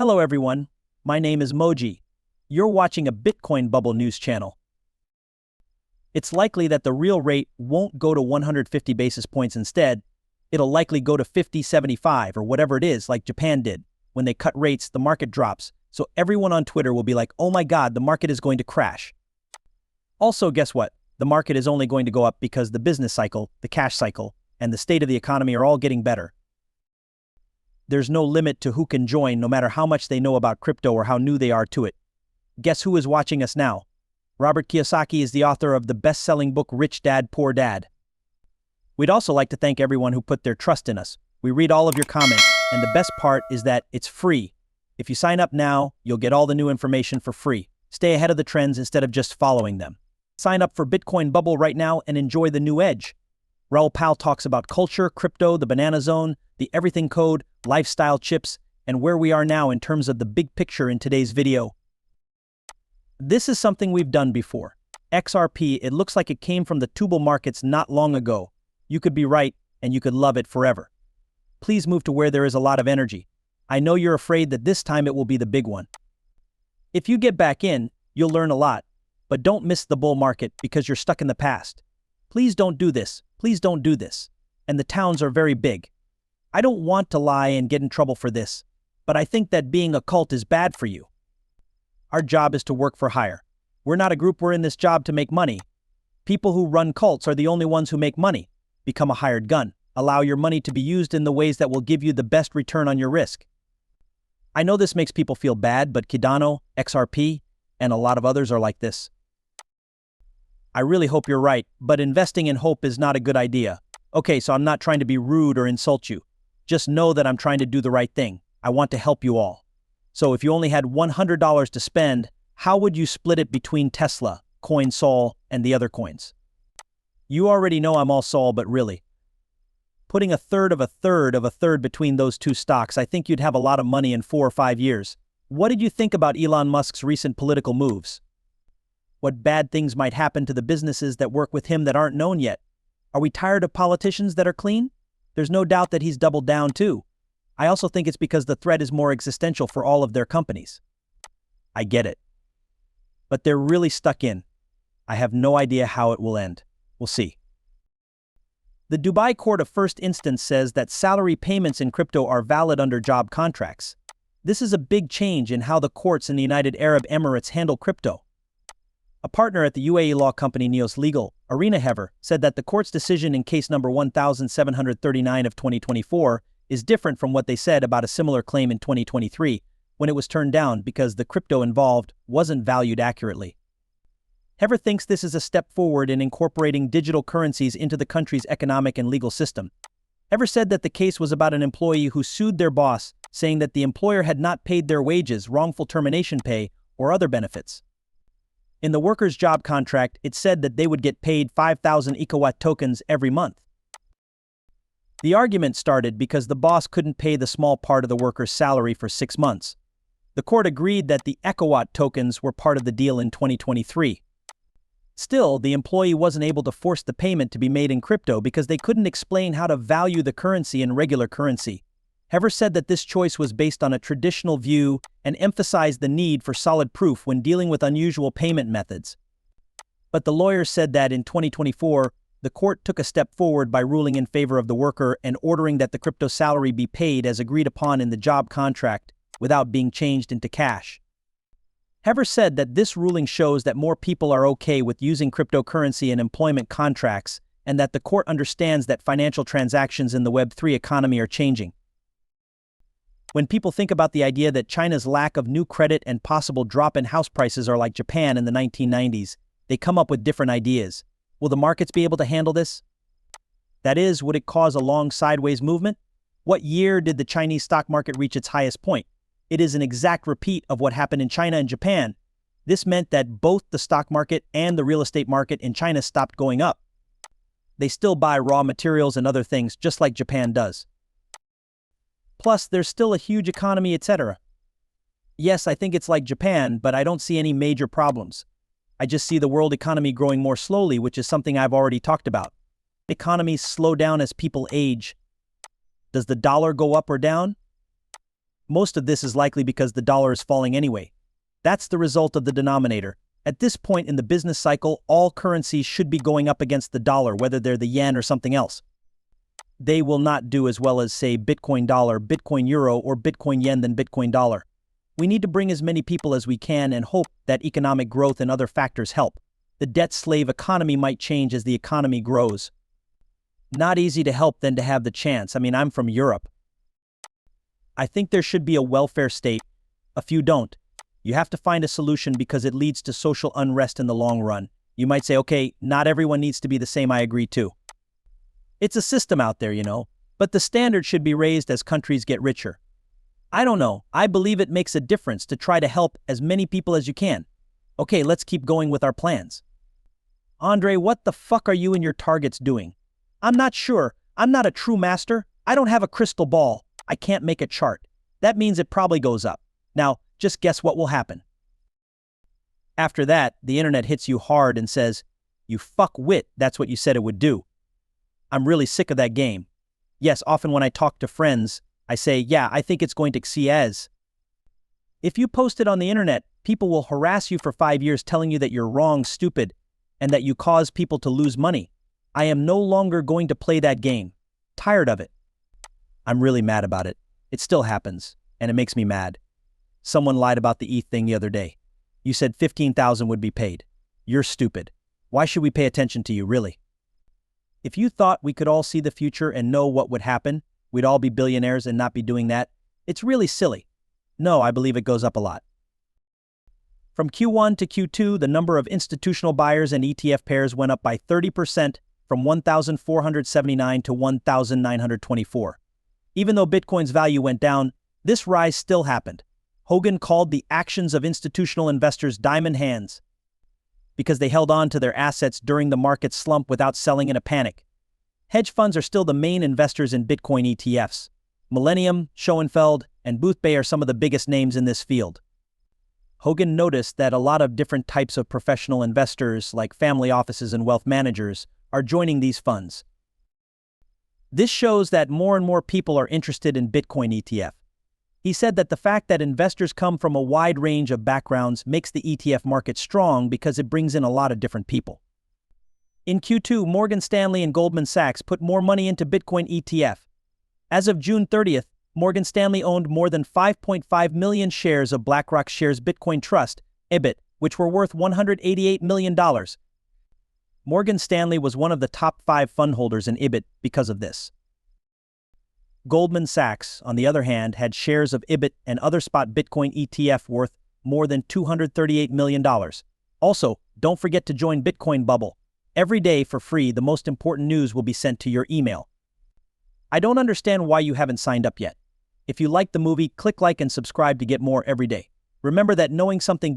Hello everyone, my name is Moji. You're watching a Bitcoin bubble news channel. It's likely that the real rate won't go to 150 basis points instead. It'll likely go to 50, 75 or whatever it is, like Japan did. When they cut rates, the market drops. So everyone on Twitter will be like, oh my God, the market is going to crash. Also, guess what? The market is only going to go up because the business cycle, the cash cycle, and the state of the economy are all getting better. There's no limit to who can join, no matter how much they know about crypto or how new they are to it. Guess who is watching us now? Robert Kiyosaki is the author of the best-selling book Rich Dad, Poor Dad. We'd also like to thank everyone who put their trust in us. We read all of your comments, and the best part is that it's free. If you sign up now, you'll get all the new information for free. Stay ahead of the trends instead of just following them. Sign up for Bitcoin Bubble right now and enjoy the new edge. Raoul Pal talks about culture, crypto, the banana zone, the everything code, lifestyle chips, and where we are now in terms of the big picture in today's video. This is something we've done before. XRP, it looks like it came from the tubal markets not long ago. You could be right, and you could love it forever. Please move to where there is a lot of energy. I know you're afraid that this time it will be the big one. If you get back in, you'll learn a lot, but don't miss the bull market because you're stuck in the past. Please don't do this. Please don't do this. And the towns are very big. I don't want to lie and get in trouble for this, but I think that being a cult is bad for you. Our job is to work for hire. We're not a group, we're in this job to make money. People who run cults are the only ones who make money. Become a hired gun. Allow your money to be used in the ways that will give you the best return on your risk. I know this makes people feel bad, but Cardano, XRP, and a lot of others are like this. I really hope you're right, but investing in hope is not a good idea. Okay, so I'm not trying to be rude or insult you. Just know that I'm trying to do the right thing. I want to help you all. So if you only had $100 to spend, how would you split it between Tesla, Coin Sol, and the other coins? You already know I'm all Sol, but really. Putting a third of a third of a third between those two stocks, I think you'd have a lot of money in 4 or 5 years. What did you think about Elon Musk's recent political moves? What bad things might happen to the businesses that work with him that aren't known yet? Are we tired of politicians that are clean? There's no doubt that he's doubled down too. I also think it's because the threat is more existential for all of their companies. I get it. But they're really stuck in. I have no idea how it will end. We'll see. The Dubai Court of First Instance says that salary payments in crypto are valid under job contracts. This is a big change in how the courts in the United Arab Emirates handle crypto. A partner at the UAE law company Neos Legal, Arena Hever, said that the court's decision in case number 1739 of 2024 is different from what they said about a similar claim in 2023, when it was turned down because the crypto involved wasn't valued accurately. Hever thinks this is a step forward in incorporating digital currencies into the country's economic and legal system. Hever said that the case was about an employee who sued their boss, saying that the employer had not paid their wages, wrongful termination pay, or other benefits. In the worker's job contract, it said that they would get paid 5,000 EcoWatt tokens every month. The argument started because the boss couldn't pay the small part of the worker's salary for 6 months. The court agreed that the EcoWatt tokens were part of the deal in 2023. Still, the employee wasn't able to force the payment to be made in crypto because they couldn't explain how to value the currency in regular currency. Hever said that this choice was based on a traditional view and emphasized the need for solid proof when dealing with unusual payment methods. But the lawyer said that in 2024, the court took a step forward by ruling in favor of the worker and ordering that the crypto salary be paid as agreed upon in the job contract without being changed into cash. Hever said that this ruling shows that more people are okay with using cryptocurrency in employment contracts and that the court understands that financial transactions in the Web3 economy are changing. When people think about the idea that China's lack of new credit and possible drop in house prices are like Japan in the 1990s, they come up with different ideas. Will the markets be able to handle this? That is, would it cause a long sideways movement? What year did the Chinese stock market reach its highest point? It is an exact repeat of what happened in China and Japan. This meant that both the stock market and the real estate market in China stopped going up. They still buy raw materials and other things just like Japan does. Plus, there's still a huge economy, etc. Yes, I think it's like Japan, but I don't see any major problems. I just see the world economy growing more slowly, which is something I've already talked about. Economies slow down as people age. Does the dollar go up or down? Most of this is likely because the dollar is falling anyway. That's the result of the denominator. At this point in the business cycle, all currencies should be going up against the dollar, whether they're the yen or something else. They will not do as well as, say, Bitcoin dollar, Bitcoin euro, or Bitcoin yen than Bitcoin dollar. We need to bring as many people as we can and hope that economic growth and other factors help. The debt slave economy might change as the economy grows. Not easy to help than to have the chance. I'm from Europe. I think there should be a welfare state. A few don't. You have to find a solution because it leads to social unrest in the long run. You might say, okay, not everyone needs to be the same, I agree too. It's a system out there, but the standard should be raised as countries get richer. I don't know, I believe it makes a difference to try to help as many people as you can. Okay, let's keep going with our plans. Andre, what the fuck are you and your targets doing? I'm not sure. I'm not a true master. I don't have a crystal ball. I can't make a chart. That means it probably goes up. Now, just guess what will happen. After that, the internet hits you hard and says, you fuck wit, that's what you said it would do. I'm really sick of that game. Yes, often when I talk to friends, I say, yeah, I think it's going to see as. If you post it on the internet, people will harass you for 5 years telling you that you're wrong, stupid, and that you cause people to lose money. I am no longer going to play that game. Tired of it. I'm really mad about it. It still happens, and it makes me mad. Someone lied about the ETH thing the other day. You said 15,000 would be paid. You're stupid. Why should we pay attention to you, really? If you thought we could all see the future and know what would happen, we'd all be billionaires and not be doing that, it's really silly. No, I believe it goes up a lot. From Q1 to Q2, the number of institutional buyers and ETF pairs went up by 30% from 1,479 to 1,924. Even though Bitcoin's value went down, this rise still happened. Hogan called the actions of institutional investors diamond hands because they held on to their assets during the market slump without selling in a panic. Hedge funds are still the main investors in Bitcoin ETFs. Millennium, Schoenfeld, and Boothbay are some of the biggest names in this field. Hogan noticed that a lot of different types of professional investors, like family offices and wealth managers, are joining these funds. This shows that more and more people are interested in Bitcoin ETF. He said that the fact that investors come from a wide range of backgrounds makes the ETF market strong because it brings in a lot of different people. In Q2, Morgan Stanley and Goldman Sachs put more money into Bitcoin ETF. As of June 30th, Morgan Stanley owned more than 5.5 million shares of BlackRock Shares Bitcoin Trust, elliott, which were worth $188 million. Morgan Stanley was one of the top 5 fund holders in elliott because of this. Goldman Sachs, on the other hand, had shares of elliott and other spot Bitcoin ETF worth more than $238 million. Also, don't forget to join Bitcoin Bubble. Every day for free, the most important news will be sent to your email. I don't understand why you haven't signed up yet. If you like the movie, click like and subscribe to get more every day. Remember that knowing something